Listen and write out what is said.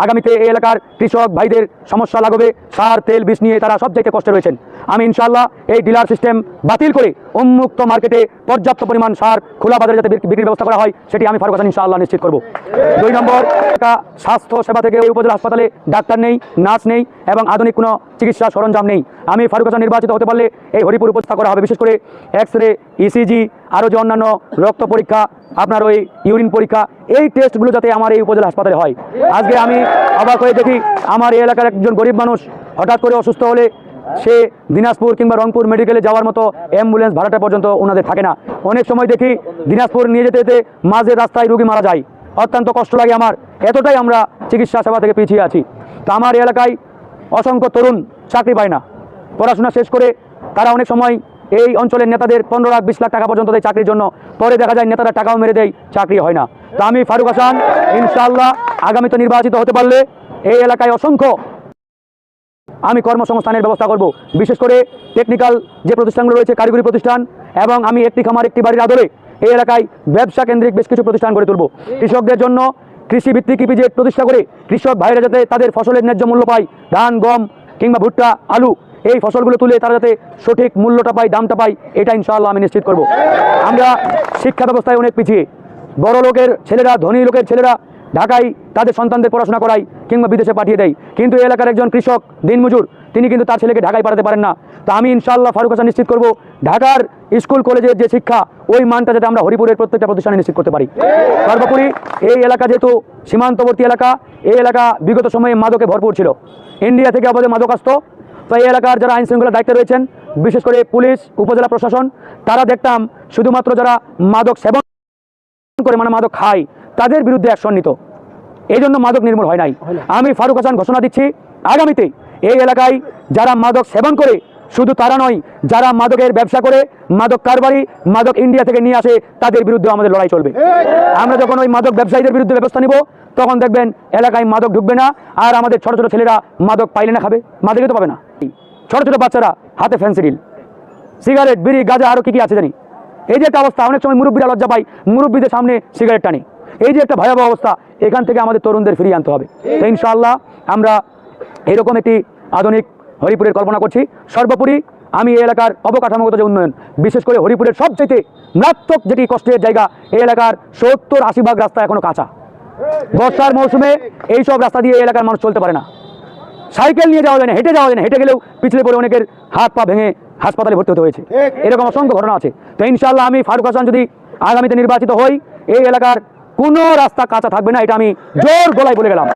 আগামীতে এই এলাকার কৃষক ভাইদের সমস্যা লাগবে, সার তেল বীজ নিয়ে তারা সব জায়গায় কষ্টে রয়েছেন। আমি ইনশাআল্লাহ এই ডিলার সিস্টেম বাতিল করে উন্মুক্ত মার্কেটে পর্যাপ্ত পরিমাণ সার খোলা বাজারে যাতে বিক্রির ব্যবস্থা করা হয় সেটি আমি ফারুক হাসান ইনশাআল্লাহ নিশ্চিত করব। 2 নম্বর, স্বাস্থ্য সেবা থেকে এই উপজেলা হাসপাতালে ডাক্তার নেই, নার্স নেই এবং আধুনিক কোনো চিকিৎসা সরঞ্জাম নেই। আমি ফারুক হাসান নির্বাচিত হতে পারলে এই হরিপুর উপস্থা করা হবে, বিশেষ করে এক্স-রে, ইসিজি, আরও যে অন্যান্য রক্ত পরীক্ষা, আপনার ওই ইউরিন পরীক্ষা, এই টেস্টগুলো যাতে আমার এই উপজেলা হাসপাতালে হয়। আজকে আমি অবাক হয়ে দেখি আমার এই এলাকার একজন গরিব মানুষ হঠাৎ করে অসুস্থ হলে সে দিনাজপুর কিংবা রংপুর মেডিকেলে যাওয়ার মতো অ্যাম্বুলেন্স ভাড়াটা পর্যন্ত ওনাদের থাকে না। অনেক সময় দেখি দিনাজপুর নিয়ে যেতে যেতে মাঝের রাস্তায় রোগী মারা যায়, অত্যন্ত কষ্ট লাগে আমার। এতটাই আমরা চিকিৎসা সেবা থেকে পিছিয়ে আছি। তো আমার এলাকায় অসংখ্য তরুণ চাকরি পায় না, পড়াশোনা শেষ করে তারা অনেক সময় এই অঞ্চলের নেতাদের 15 লাখ 20 লাখ টাকা পর্যন্ত দেয় চাকরির জন্য, পরে দেখা যায় নেতারা টাকাও মেরে দেয়, চাকরি হয় না। তো আমি ফারুক হাসান ইনশাআল্লাহ আগামীতে নির্বাচিত হতে পারলে এই এলাকায় অসংখ্য আমি কর্মসংস্থানের ব্যবস্থা করব, বিশেষ করে টেকনিক্যাল যে প্রতিষ্ঠানগুলো রয়েছে, কারিগরি প্রতিষ্ঠান, এবং আমি একটি খামার একটি বাড়ির আদলে এই এলাকায় ব্যবসা কেন্দ্রিক বেশ কিছু প্রতিষ্ঠান গড়ে তুলব। কৃষকদের জন্য কৃষিভিত্তিক ইপিজেড প্রতিষ্ঠা করে কৃষক ভাইরা যাতে তাদের ফসলের ন্যায্য মূল্য পায়, ধান, গম কিংবা ভুট্টা, আলু, এই ফসলগুলো তুলে তারা যাতে সঠিক মূল্যটা পায়, দামটা পায়, এটা ইনশাআল্লাহ আমি নিশ্চিত করব। আমরা শিক্ষা ব্যবস্থায় অনেক পিছিয়ে, বড় লোকের ছেলেরা, ধনী লোকের ছেলেরা ঢাকায় তাদের সন্তানদের পড়াশোনা করায় কিংবা বিদেশে পাঠিয়ে দেয়, কিন্তু এই এলাকার একজন কৃষক দিনমজুর তিনি কিন্তু তার ছেলেকে ঢাকায় পাঠাতে পারেন না। তো আমি ইনশাআল্লাহ ফারুক হাসান নিশ্চিত করব ঢাকার স্কুল কলেজের যে শিক্ষা, ওই মানটা যাতে আমরা হরিপুরের প্রত্যেকটা প্রতিষ্ঠানে নিশ্চিত করতে পারি। সর্বোপরি এই এলাকা যেহেতু সীমান্তবর্তী এলাকা, এই এলাকা বিগত সময়ে মাদকে ভরপুর ছিল, ইন্ডিয়া থেকে আমাদের মাদক আসতো। তো এই এলাকার যারা আইন শৃঙ্খলা দায়িত্বে রয়েছেন, বিশেষ করে পুলিশ, উপজেলা প্রশাসন, তারা দেখতাম শুধুমাত্র যারা মাদক সেবন করে, মানে মাদক খায়, তাদের বিরুদ্ধে অ্যাকশন নিত, এই জন্য মাদক নির্মূল হয় নাই। আমি ফারুক হাসান ঘোষণা দিচ্ছি আগামীতে এই এলাকায় যারা মাদক সেবন করে, শুধু তারা নয়, যারা মাদকের ব্যবসা করে, মাদক কারবারি, মাদক ইন্ডিয়া থেকে নিয়ে আসে, তাদের বিরুদ্ধে আমাদের লড়াই চলবে। আমরা যখন ওই মাদক ব্যবসায়ীদের বিরুদ্ধে ব্যবস্থা নিব, তখন দেখবেন এলাকায় মাদক ঢুকবে না, আর আমাদের ছোট ছোট ছেলেরা মাদক পাইলে না খাবে, মাদকই তো পাবে না। ছোট ছোট বাচ্চারা হাতে ফেন্সিডিল, সিগারেট, বিড়ি, গাঁজা, আরও কি আছে জানি। এই যে একটা অবস্থা, অনেক সময় মুরব্বীরা লজ্জা পায়, মুরব্বীদের সামনে সিগারেট টানে, এই যে একটা ভয়াবহ অবস্থা, এখান থেকে আমাদের তরুণদের ফিরিয়ে আনতে হবে। তো ইনশাআল্লাহ আমরা এরকম একটি আধুনিক হরিপুরের কল্পনা করছি। সর্বোপরি আমি এই এলাকার অবকাঠামোগত যে উন্নয়ন, বিশেষ করে হরিপুরের সবচেয়ে মারাত্মক যেটি কষ্টের জায়গা, এই এলাকার 70-80 ভাগ রাস্তা এখনো কাঁচা। বর্ষার মৌসুমে এইসব রাস্তা দিয়ে এই এলাকার মানুষ চলতে পারে না, সাইকেল নিয়ে যাওয়া যায় না, হেঁটে যাওয়া যায় না, হেঁটে গেলেও পিছলে পড়ে অনেকের হাত পা ভেঙে হাসপাতালে ভর্তি হতে হয়েছে। এরকম অসংখ্য ঘটনা আছে। তো ইনশাআল্লাহ আমি ফারুক হাসান যদি আগামীতে নির্বাচিত হই, এই এলাকার কোনো রাস্তা কাঁচা থাকবে না, এটা আমি জোর গলায় বলে গেলাম।